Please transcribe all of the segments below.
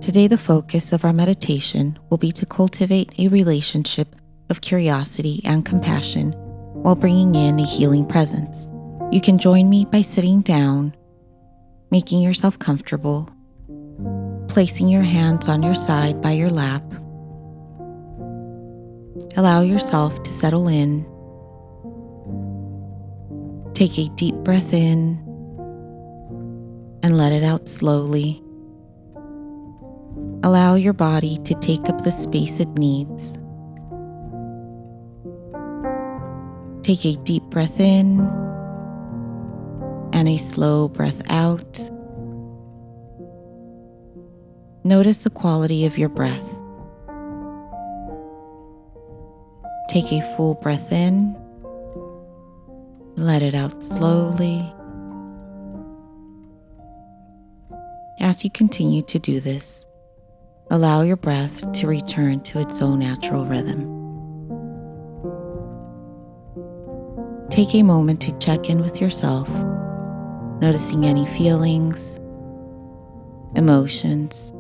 Today, the focus of our meditation will be to cultivate a relationship of curiosity and compassion while bringing in a healing presence. You can join me by sitting down, making yourself comfortable, placing your hands on your side by your lap. Allow yourself to settle in. Take a deep breath in and let it out slowly. Allow your body to take up the space it needs. Take a deep breath in and a slow breath out. Notice the quality of your breath. Take a full breath in. Let it out slowly. As you continue to do this, allow your breath to return to its own natural rhythm. Take a moment to check in with yourself, noticing any feelings, emotions,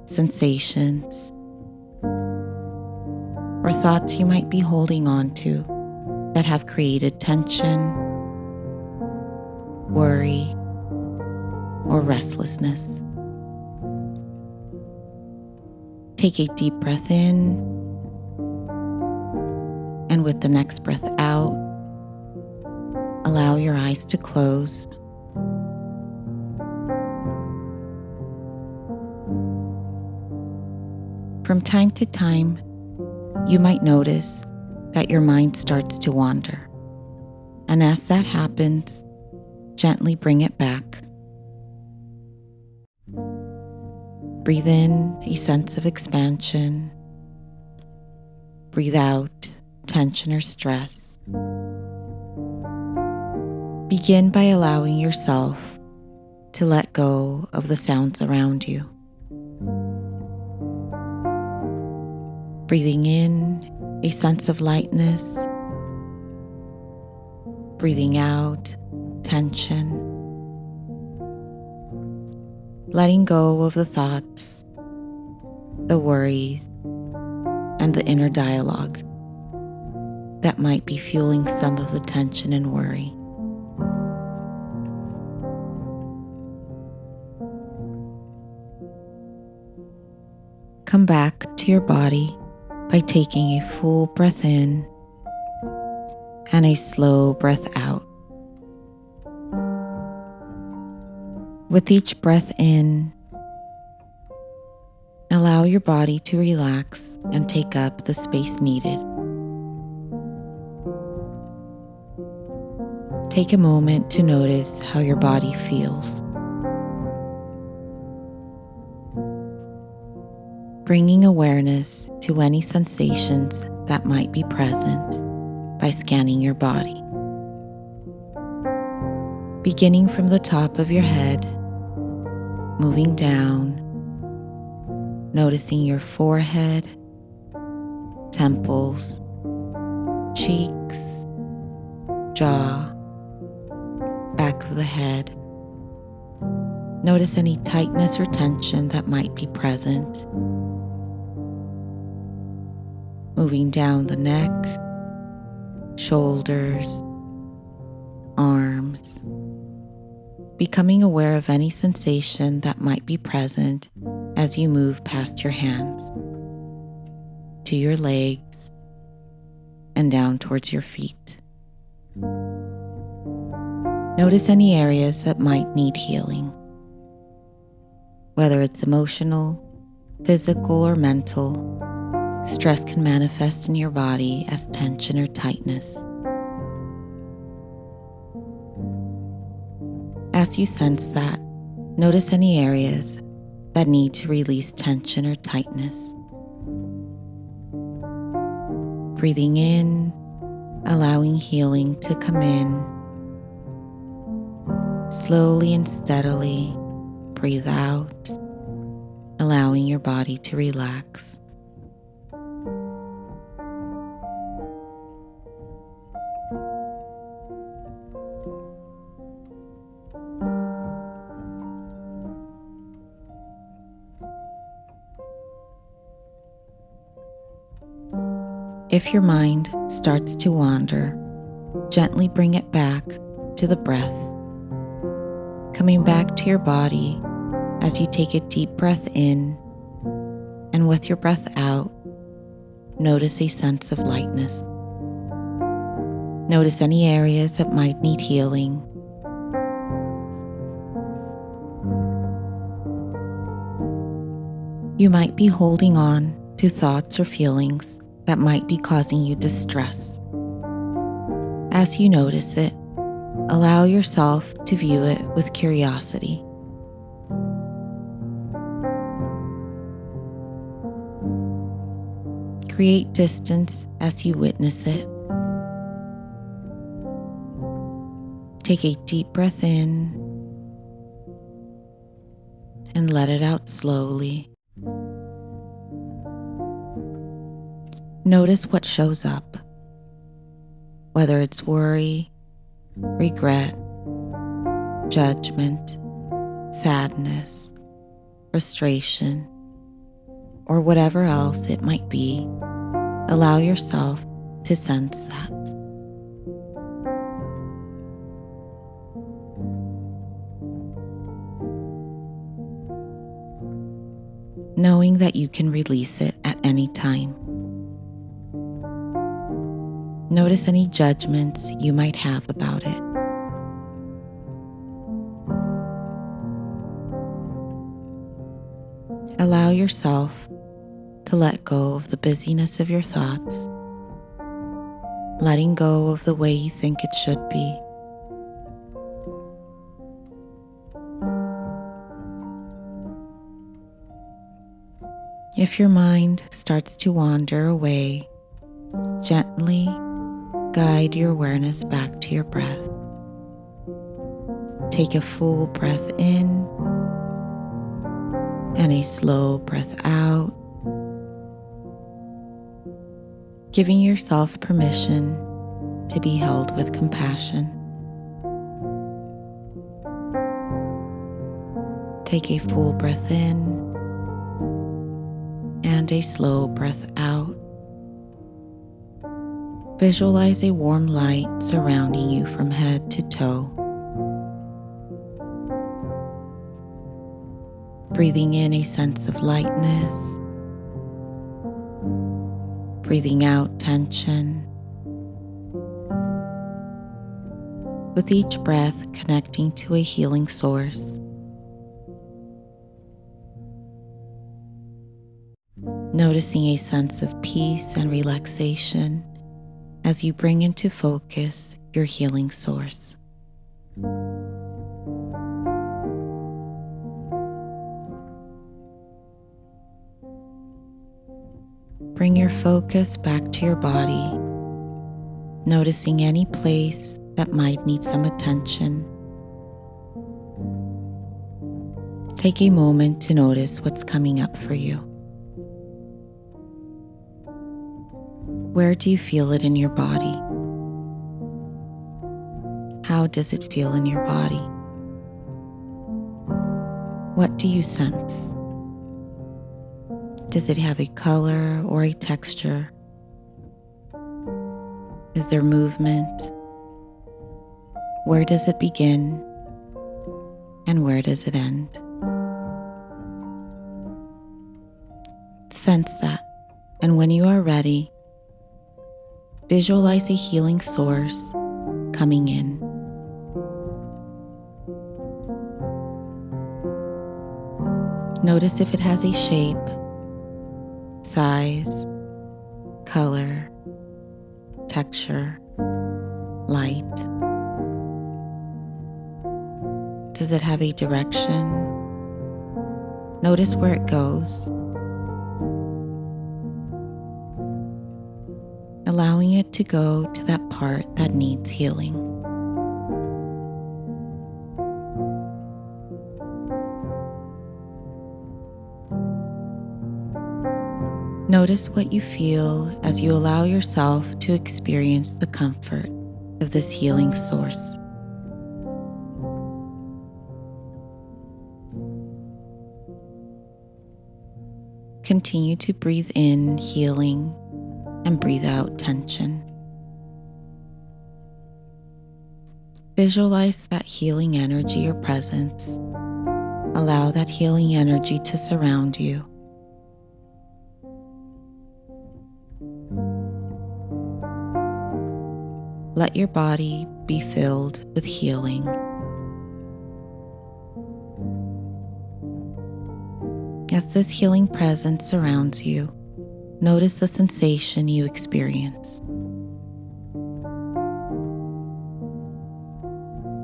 sensations, or thoughts you might be holding on to that have created tension, worry, or restlessness. Take a deep breath in, and with the next breath out, allow your eyes to close. From time to time, you might notice that your mind starts to wander. And as that happens, gently bring it back. Breathe in a sense of expansion. Breathe out tension or stress. Begin by allowing yourself to let go of the sounds around you. Breathing in a sense of lightness. Breathing out tension. Letting go of the thoughts, the worries, and the inner dialogue that might be fueling some of the tension and worry. Come back to your body by taking a full breath in and a slow breath out. With each breath in, allow your body to relax and take up the space needed. Take a moment to notice how your body feels. Bringing awareness to any sensations that might be present by scanning your body. Beginning from the top of your head, moving down, noticing your forehead, temples, cheeks, jaw, back of the head. Notice any tightness or tension that might be present. Moving down the neck, shoulders, arms. Becoming aware of any sensation that might be present as you move past your hands to your legs and down towards your feet. Notice any areas that might need healing, whether it's emotional, physical, or mental. Stress can manifest in your body as tension or tightness. As you sense that, notice any areas that need to release tension or tightness. Breathing in, allowing healing to come in. Slowly and steadily, breathe out, allowing your body to relax. If your mind starts to wander, gently bring it back to the breath, coming back to your body as you take a deep breath in, and with your breath out, notice a sense of lightness. Notice any areas that might need healing. You might be holding on to thoughts or feelings that might be causing you distress. As you notice it, allow yourself to view it with curiosity. Create distance as you witness it. Take a deep breath in and let it out slowly. Notice what shows up, whether it's worry, regret, judgment, sadness, frustration, or whatever else it might be. Allow yourself to sense that. Knowing that you can release it at any time. Notice any judgments you might have about it. Allow yourself to let go of the busyness of your thoughts, letting go of the way you think it should be. If your mind starts to wander away, gently guide your awareness back to your breath. Take a full breath in and a slow breath out, giving yourself permission to be held with compassion. Take a full breath in and a slow breath out. Visualize a warm light surrounding you from head to toe. Breathing in a sense of lightness, breathing out tension. With each breath connecting to a healing source. Noticing a sense of peace and relaxation as you bring into focus your healing source. Bring your focus back to your body, noticing any place that might need some attention. Take a moment to notice what's coming up for you. Where do you feel it in your body? How does it feel in your body? What do you sense? Does it have a color or a texture? Is there movement? Where does it begin? And where does it end? Sense that, and when you are ready, visualize a healing source coming in. Notice if it has a shape, size, color, texture, light. Does it have a direction? Notice where it goes, allowing it to go to that part that needs healing. Notice what you feel as you allow yourself to experience the comfort of this healing source. Continue to breathe in healing and breathe out tension. Visualize that healing energy or presence. Allow that healing energy to surround you. Let your body be filled with healing. As this healing presence surrounds you, notice the sensation you experience.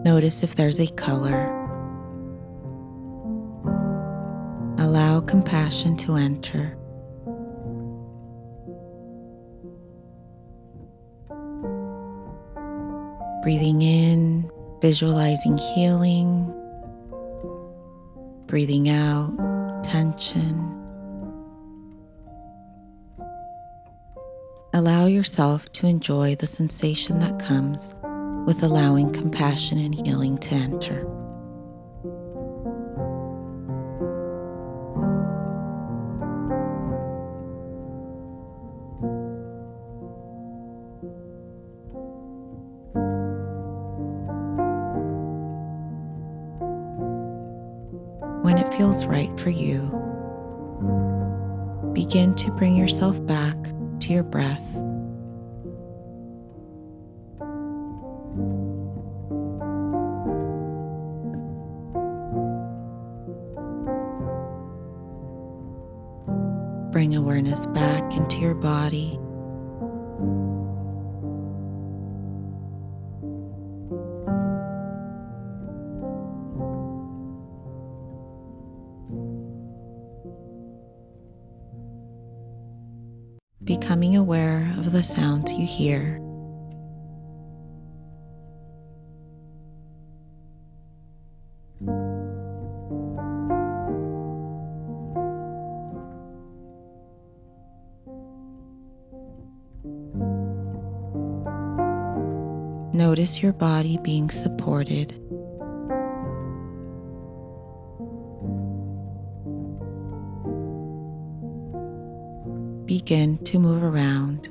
Notice if there's a color. Allow compassion to enter. Breathing in, visualizing healing. Breathing out, tension. Allow yourself to enjoy the sensation that comes with allowing compassion and healing to enter. When it feels right for you, begin to bring yourself back to your breath. Bring awareness back into your body. Becoming aware of the sounds you hear. Notice your body being supported. Begin to move around.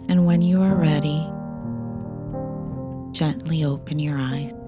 And when you are ready, gently open your eyes.